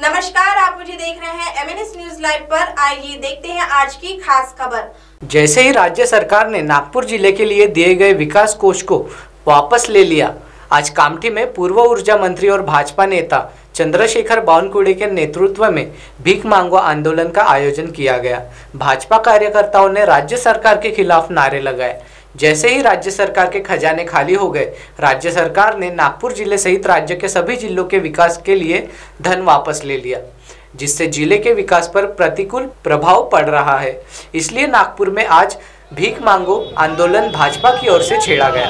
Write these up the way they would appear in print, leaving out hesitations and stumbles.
नमस्कार, आप मुझे देख रहे हैं MNS न्यूज लाइव पर। आइए देखते हैं आज की खास खबर। जैसे ही राज्य सरकार ने नागपुर जिले के लिए दिए गए विकास कोष को वापस ले लिया, आज कामठी में पूर्व ऊर्जा मंत्री और भाजपा नेता चंद्रशेखर बावनकुळे के नेतृत्व में भीख मांगो आंदोलन का आयोजन किया गया। भाजपा कार्यकर्ताओं ने राज्य सरकार के खिलाफ नारे लगाए। जैसे ही राज्य सरकार के खजाने खाली हो गए, राज्य सरकार ने नागपुर जिले सहित राज्य के सभी जिलों के विकास के लिए धन वापस ले लिया, जिससे जिले के विकास पर प्रतिकूल प्रभाव पड़ रहा है। इसलिए नागपुर में आज भीख मांगो आंदोलन भाजपा की ओर से छेड़ा गया।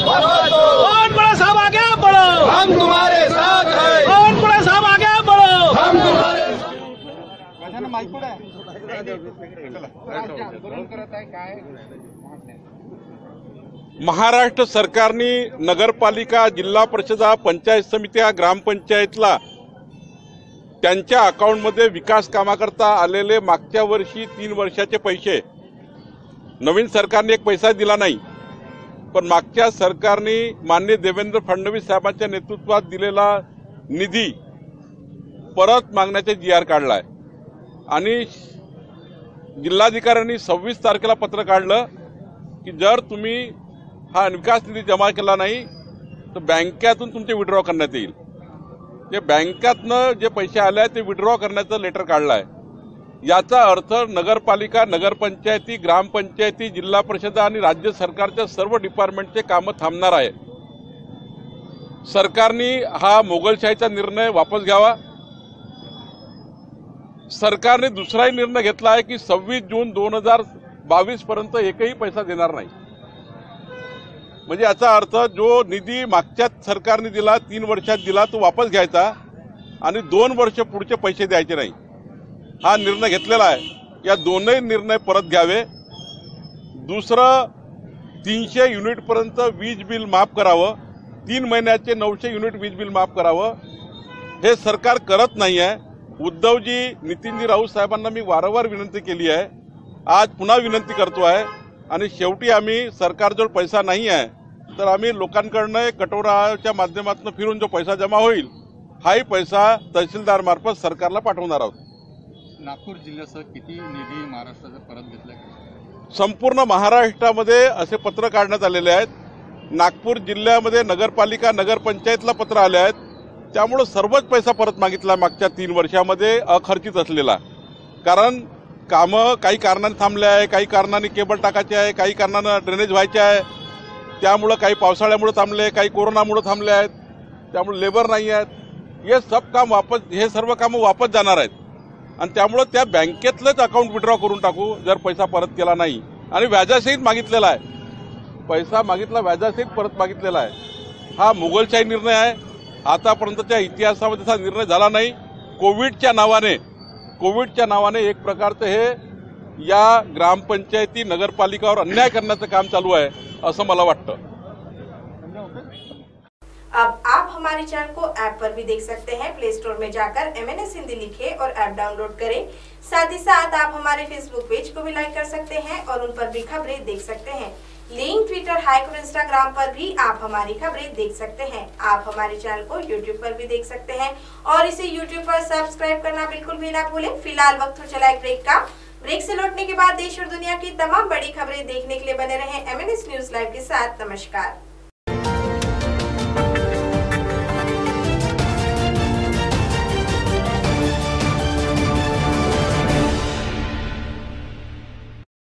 और बड़ा साहब आगे बढ़ो, हम तुम्हारे साथ हैं। और बड़ा साहब आगे बढ़ो, हम तुम्हारे महाराष्ट्र सरकारने नगरपालिका, जिल्हा परिषदा, पंचायत समित्या, ग्रामपंचायतला त्यांच्या अकाउंटमध्ये विकास कामाकरता आलेले मागच्या वर्षी 3 वर्षाचे पैसे, नवीन सरकारने एक पैसा दिला नाही, पण मागच्या सरकारने माननीय देवेंद्र फडणवीस साहेबांच्या नेतृत्वात दिलेला निधी परत मागण्याचे GR काढलाय आणि जिल्हाधिकाऱ्यांनी 26 तारखेला पत्र काढलं की जर तुम्ही हा विकास निधी जमा केला नाही तर बँकेतून तुमचे विड्रॉ करण्यात येईल। जे बँकेतनं जे पैसे आले आहेत ते विड्रॉ करण्याचं लेटर काढलाय। याचा अर्थ नगरपालिका, नगरपंचायती, ग्रामपंचायती, जिल्हा परिषद आणि राज्य सरकारच्या सर्व डिपार्टमेंटचे कामं थांबणार आहे। सरकारने हा मोगलशाहीचा निर्णय वापस घ्यावा। सरकारने दुसराही निर्णय घेतला आहे की 26 जून 2022 पर्यंत एकही पैसा देणार नाही। म्हणजे याचा अर्थ जो निधी मागच्या सरकारने दिला, 3 वर्षात दिला, तो वापस घ्यायचा आणि 2 वर्ष पुढचे पैसे द्यायचे नाही, हा निर्णय घेतलेला आहे। या दोनही निर्णय परत घ्यावे। दुसरं, 300 युनिट पर्यंत वीज बिल माफ करावं, 3 महिन्याचे 900 युनिट वीज बिल माफ करावं, हे सरकार करत नाही आहे। उद्धवजी, नितीनजी राऊत साहेबांना मी वारंवार विनंती केली आहे, आज पुन्हा विनंती करतो आहे आणि शेवटी आम्ही सरकारजवळ पैसा नाही आहे तर आम्ही लोकांकडनं कटोराच्या माध्यमातून फिरून जो पैसा जमा होईल हाही पैसा तहसीलदार मार्फत सरकारला पाठवणार आहोत। नागपूर जिल्ह्यासह किती निधी महाराष्ट्राचा परत घेतलाय? संपूर्ण महाराष्ट्रामध्ये असे पत्र काढण्यात आलेले आहेत। नागपूर जिल्ह्यामध्ये नगरपालिका, नगरपंचायतला पत्र आले आहेत, त्यामुळे सर्वच पैसा परत मागितला मागच्या 3 वर्षामध्ये अखर्चित असलेला। कारण कामं काही कारणाने थांबले आहे, काही कारणाने केबल टाकायचे आहे, काही कारणाने ड्रेनेज व्हायचे आहे, त्यामुळे काही पावसाळ्यामुळे थांबले, काही कोरोनामुळे थांबले आहेत, त्यामुळे लेबर नाही आहेत। हे सर्व कामं वापस जाणार आहेत आणि त्यामुळे त्या बँकेतलंच अकाउंट विड्रॉ करून टाकू जर पैसा परत केला नाही। आणि व्याजासहित मागितलेला आहे, पैसा मागितला व्याजासहित परत मागितलेला आहे। हा मोगलशाही निर्णय आहे, आतापर्यंतच्या इतिहासामध्ये असा निर्णय झाला नाही। कोविडच्या नावाने एक प्रकारचं हे या ग्रामपंचायती, नगरपालिकावर अन्याय करण्याचं काम चालू आहे असं मला वाटतं। अब आप हमारे चैनल को ऐप पर भी देख सकते हैं। प्ले स्टोर में जाकर MNS हिंदी लिखें और ऐप डाउनलोड करें। साथ ही साथ आप हमारे फेसबुक पेज को भी लाइक कर सकते हैं और उन पर भी खबरें देख सकते हैं। लिंक, ट्विटर, हाइक और इंस्टाग्राम पर भी आप हमारी खबरें देख सकते हैं। आप हमारे चैनल को यूट्यूब पर भी देख सकते हैं और इसे यूट्यूब पर सब्सक्राइब करना बिल्कुल भी ना भूलें। फिलहाल वक्त हो चला एक ब्रेक का। ब्रेक से लौटने के बाद देश और दुनिया की तमाम बड़ी खबरें देखने के लिए बने रहें MNS न्यूज लाइव के साथ। नमस्कार।